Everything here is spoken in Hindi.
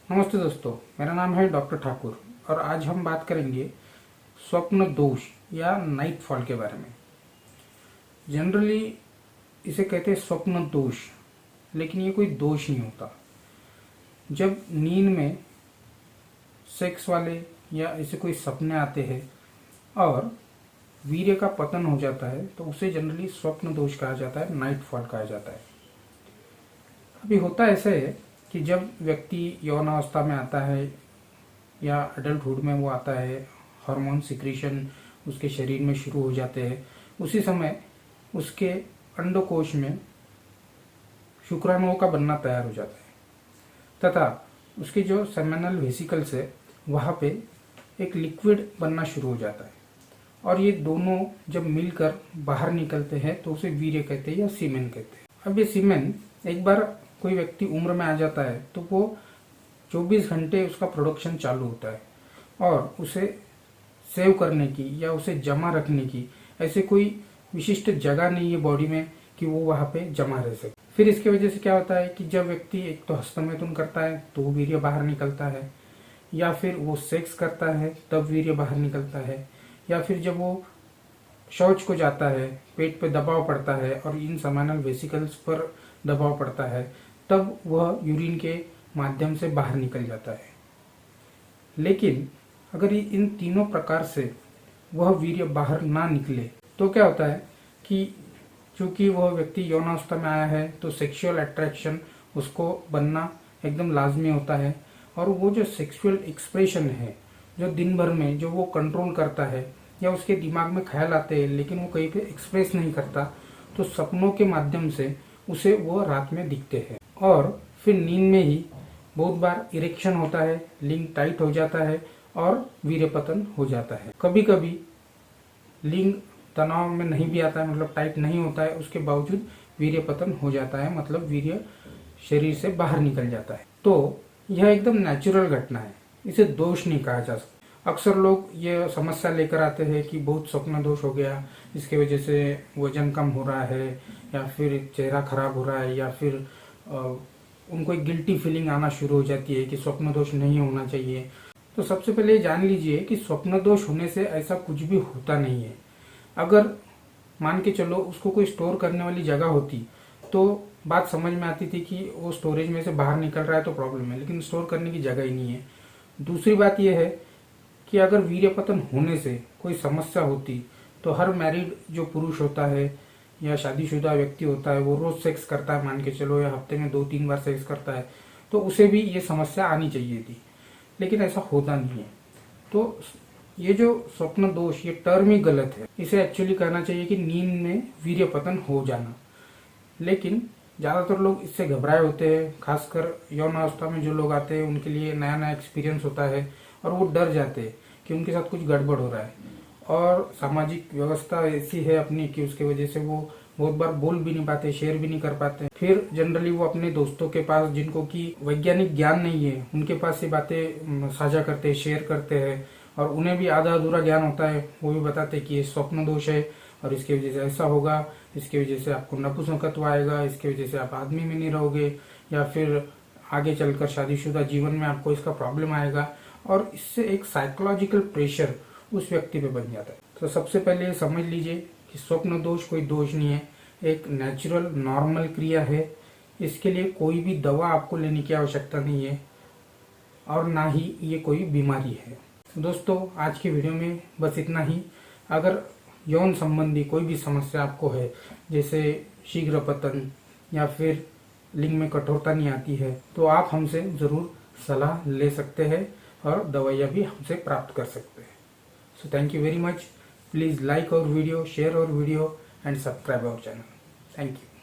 नमस्ते दोस्तों, मेरा नाम है डॉक्टर ठाकुर और आज हम बात करेंगे स्वप्न दोष या नाइट फॉल के बारे में। जनरली इसे कहते हैं स्वप्न दोष, लेकिन ये कोई दोष नहीं होता। जब नींद में सेक्स वाले या ऐसे कोई सपने आते हैं और वीर्य का पतन हो जाता है तो उसे जनरली स्वप्न दोष कहा जाता है, नाइट फॉल कहा जाता है। अभी होता ऐसा है कि जब व्यक्ति यौनावस्था में आता है या अडल्टहुड में वो आता है, हार्मोन सिक्रीशन उसके शरीर में शुरू हो जाते हैं, उसी समय उसके अंडकोश में शुक्राणुओं का बनना तैयार हो जाता है तथा उसके जो सेमिनल वेसिकल्स है वहाँ पे एक लिक्विड बनना शुरू हो जाता है और ये दोनों जब मिलकर बाहर निकलते हैं तो उसे वीर्य कहते हैं या सीमेन कहते हैं। अब ये सीमेन एक बार कोई व्यक्ति उम्र में आ जाता है तो वो 24 घंटे उसका प्रोडक्शन चालू होता है और उसे सेव करने की या उसे जमा रखने की ऐसे कोई विशिष्ट जगह नहीं है बॉडी में कि वो वहाँ पे जमा रह सके। फिर इसकी वजह से क्या होता है कि जब व्यक्ति एक तो हस्तमैथुन करता है तो वीर्य बाहर निकलता है, या फिर वो सेक्स करता है तब वीर्य बाहर निकलता है, या फिर जब वो शौच को जाता है पेट पे दबाव पड़ता है और इन सेमिनल वेसिकल्स पर दबाव पड़ता है तब वह यूरिन के माध्यम से बाहर निकल जाता है। लेकिन अगर इन तीनों प्रकार से वह वीर्य बाहर ना निकले तो क्या होता है कि चूंकि वह व्यक्ति यौनावस्था में आया है तो सेक्सुअल अट्रैक्शन उसको बनना एकदम लाजमी होता है और वो जो सेक्सुअल एक्सप्रेशन है जो दिन भर में जो वो कंट्रोल करता है या उसके दिमाग में ख्याल आते हैं लेकिन वो कहीं पे एक्सप्रेस नहीं करता, तो सपनों के माध्यम से उसे वो रात में दिखते हैं और फिर नींद में ही बहुत बार इरेक्शन होता है, लिंग टाइट हो जाता है और वीर्य पतन हो जाता है। कभी कभी लिंग तनाव में नहीं भी आता है, मतलब टाइट नहीं होता है, उसके बावजूद वीर्य पतन हो जाता है, मतलब वीर्य शरीर से बाहर निकल जाता है। तो यह एकदम नेचुरल घटना है, इसे दोष नहीं कहा जा सकता। अक्सर लोग ये समस्या लेकर आते हैं कि बहुत स्वप्न दोष हो गया, इसके वजह से वजन कम हो रहा है या फिर चेहरा खराब हो रहा है, या फिर उनको एक गिल्टी फीलिंग आना शुरू हो जाती है कि स्वप्न दोष नहीं होना चाहिए। तो सबसे पहले ये जान लीजिए कि स्वप्न दोष होने से ऐसा कुछ भी होता नहीं है। अगर मान के चलो उसको कोई स्टोर करने वाली जगह होती तो बात समझ में आती थी कि वो स्टोरेज में से बाहर निकल रहा है तो प्रॉब्लम है, लेकिन स्टोर करने की जगह ही नहीं है। दूसरी बात यह है कि अगर वीर्य पतन होने से कोई समस्या होती तो हर मैरिड जो पुरुष होता है या शादीशुदा व्यक्ति होता है वो रोज सेक्स करता है, मान के चलो, या हफ्ते में 2-3 बार सेक्स करता है, तो उसे भी ये समस्या आनी चाहिए थी, लेकिन ऐसा होता नहीं है। तो ये जो स्वप्न दोष, ये टर्म ही गलत है। इसे एक्चुअली कहना चाहिए कि नींद में वीर्य पतन हो जाना। लेकिन ज्यादातर लोग इससे घबराए होते हैं, खासकर यौनावस्था में जो लोग आते हैं उनके लिए नया नया एक्सपीरियंस होता है और वो डर जाते हैं कि उनके साथ कुछ गड़बड़ हो रहा है। और सामाजिक व्यवस्था ऐसी है अपनी कि उसके वजह से वो बहुत बार बोल भी नहीं पाते, शेयर भी नहीं कर पाते। फिर जनरली वो अपने दोस्तों के पास, जिनको की वैज्ञानिक ज्ञान नहीं है, उनके पास ये बातें साझा करते हैं, शेयर करते हैं और उन्हें भी आधा अधूरा ज्ञान होता है। वो भी बताते हैं कि ये स्वप्न दोष है और इसकी वजह से ऐसा होगा, इसकी वजह से आपको नपुंसकत्व आएगा, इसकी वजह से आप आदमी में नहीं रहोगे, या फिर आगे चलकर शादीशुदा जीवन में आपको इसका प्रॉब्लम आएगा। और इससे एक साइकोलॉजिकल प्रेशर उस व्यक्ति पे बन जाता है। तो सबसे पहले समझ लीजिए कि स्वप्न दोष कोई दोष नहीं है, एक नेचुरल नॉर्मल क्रिया है। इसके लिए कोई भी दवा आपको लेने की आवश्यकता नहीं है और ना ही ये कोई बीमारी है। दोस्तों, आज की वीडियो में बस इतना ही। अगर यौन संबंधी कोई भी समस्या आपको है, जैसे शीघ्र पतन या फिर लिंग में कठोरता नहीं आती है, तो आप हमसे जरूर सलाह ले सकते हैं और दवाइयाँ भी हमसे प्राप्त कर सकते हैं। So thank you very much. Please like our video, share our video and subscribe our channel. Thank you.